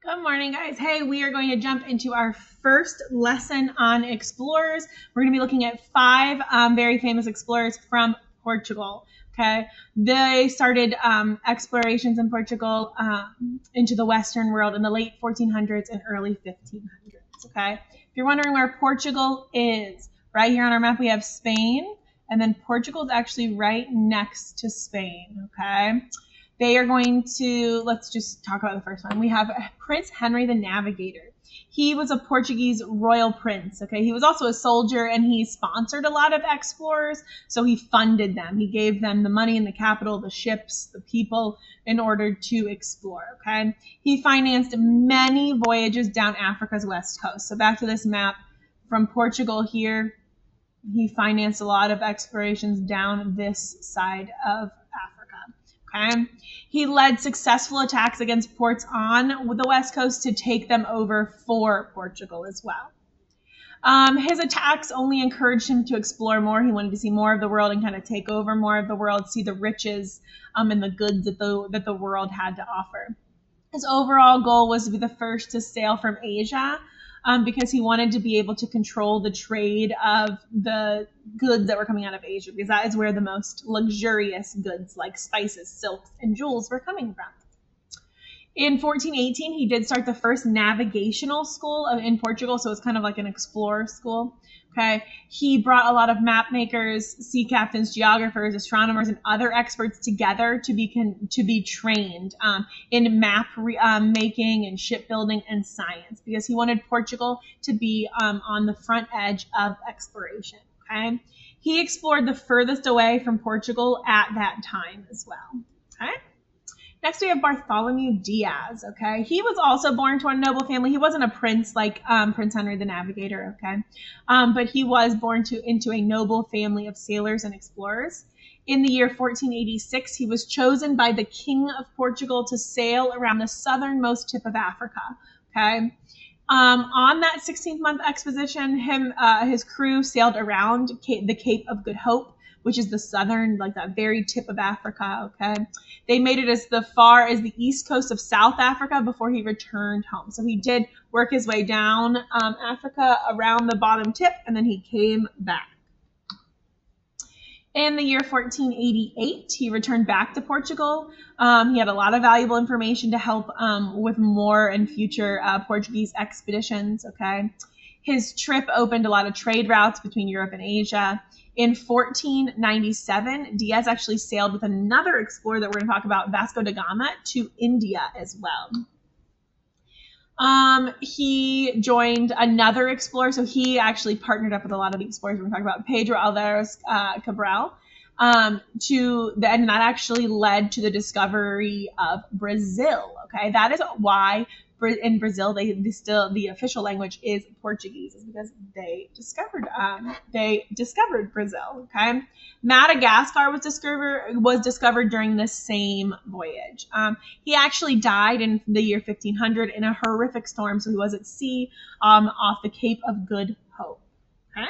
Good morning, guys. Hey, we are going to jump into our first lesson on explorers. We're going to be looking at five very famous explorers from Portugal. Okay, they started explorations in Portugal into the Western world in the late 1400s and early 1500s. Okay, if you're wondering where Portugal is, right here on our map we have Spain, and then Portugal is actually right next to Spain. Okay. They are going to, let's just talk about the first one. We have Prince Henry the Navigator. He was a Portuguese royal prince, okay? He was also a soldier, and he sponsored a lot of explorers, so he funded them. He gave them the money and the capital, the ships, the people, in order to explore, okay? He financed many voyages down Africa's west coast. So back to this map from Portugal here, he financed a lot of explorations down this side of Africa. Okay. He led successful attacks against ports on the west coast to take them over for Portugal as well. His attacks only encouraged him to explore more. He wanted to see more of the world and kind of take over more of the world, see the riches and the goods that the world had to offer. His overall goal was to be the first to sail from Asia, because he wanted to be able to control the trade of the goods that were coming out of Asia, because that is where the most luxurious goods like spices, silks, and jewels were coming from. In 1418, he did start the first navigational school in Portugal, so it's kind of like an explorer school. Okay, he brought a lot of map makers, sea captains, geographers, astronomers, and other experts together to be trained in map making and shipbuilding and science, because he wanted Portugal to be on the front edge of exploration. Okay, he explored the furthest away from Portugal at that time as well. Okay. Next, we have Bartholomew Diaz, okay? He was also born to a noble family. He wasn't a prince like Prince Henry the Navigator, okay? But he was born into a noble family of sailors and explorers. In the year 1486, he was chosen by the King of Portugal to sail around the southernmost tip of Africa, okay? On that 16-month expedition, his crew sailed around the Cape of Good Hope, which is the southern, like that very tip of Africa, okay? They made it as far as the east coast of South Africa before he returned home. So he did work his way down Africa around the bottom tip, and then he came back. In the year 1488, he returned back to Portugal. He had a lot of valuable information to help with more and future Portuguese expeditions, okay? His trip opened a lot of trade routes between Europe and Asia. In 1497, Diaz actually sailed with another explorer that we're going to talk about, Vasco da Gama, to India as well. He joined another explorer, so he actually partnered up with a lot of the explorers we're going to talk about, Pedro Alvarez Cabral, and that actually led to the discovery of Brazil. Okay, that is why in Brazil the official language is Portuguese, is because they discovered Brazil. Okay, Madagascar was discovered during the same voyage. He actually died in the year 1500 in a horrific storm, so he was at sea off the Cape of Good Hope. Okay.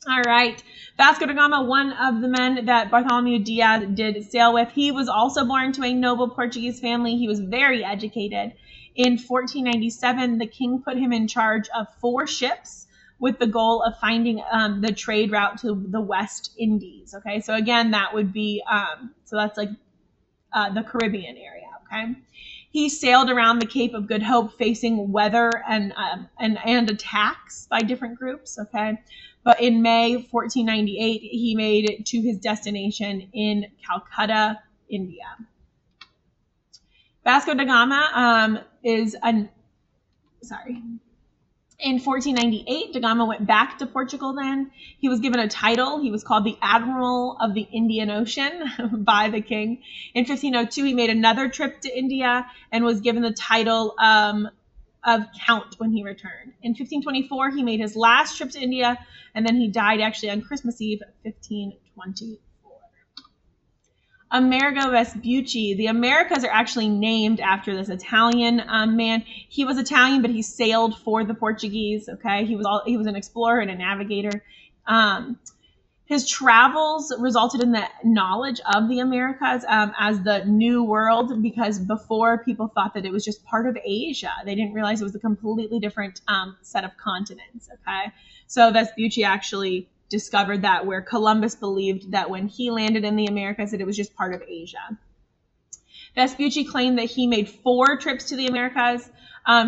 All right, Vasco da Gama, one of the men that Bartholomew Diaz did sail with. He was also born to a noble Portuguese family. He was very educated. In 1497, the king put him in charge of 4 ships with the goal of finding the trade route to the West Indies. Okay, so again, that would be, so that's like the Caribbean area. Okay. He sailed around the Cape of Good Hope facing weather and attacks by different groups. Okay. But in May 1498, he made it to his destination in Calcutta, India. Vasco da Gama in 1498, da Gama went back to Portugal then. He was given a title. He was called the Admiral of the Indian Ocean by the king. In 1502, he made another trip to India and was given the title of Count when he returned. In 1524, he made his last trip to India, and then he died actually on Christmas Eve, 1524. Amerigo Vespucci. The Americas are actually named after this Italian man. He was Italian, but he sailed for the Portuguese. Okay, he was an explorer and a navigator. His travels resulted in the knowledge of the Americas as the New World, because before people thought that it was just part of Asia. They didn't realize it was a completely different set of continents, okay? So Vespucci actually discovered that, where Columbus believed that when he landed in the Americas that it was just part of Asia. Vespucci claimed that he made 4 trips to the Americas.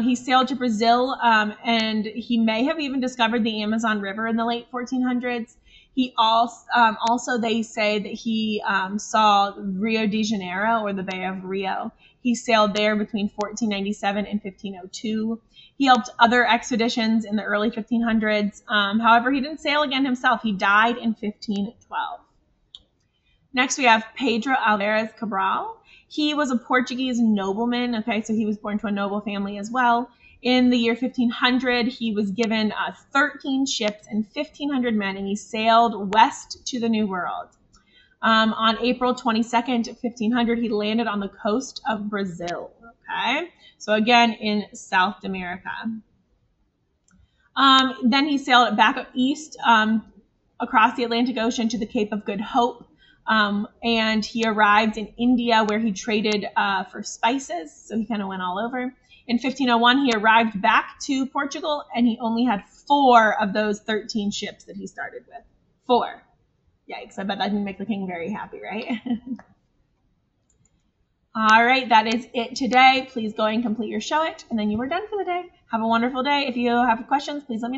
He sailed to Brazil, and he may have even discovered the Amazon River in the late 1400s. He also they say that he saw Rio de Janeiro, or the Bay of Rio. He sailed there between 1497 and 1502. He helped other expeditions in the early 1500s. However, he didn't sail again himself. He died in 1512. Next, we have Pedro Alvarez Cabral. He was a Portuguese nobleman, okay, so he was born to a noble family as well. In the year 1500, he was given 13 ships and 1,500 men, and he sailed west to the New World. On April 22nd, 1500, he landed on the coast of Brazil, okay? So again, in South America. Then he sailed back east across the Atlantic Ocean to the Cape of Good Hope. And he arrived in India, where he traded for spices, so he kind of went all over. In 1501, he arrived back to Portugal, and he only had 4 of those 13 ships that he started with. 4. Yikes, I bet that didn't make the king very happy, right? All right, that is it today. Please go and complete your show it, and then you are done for the day. Have a wonderful day. If you have questions, please let me know.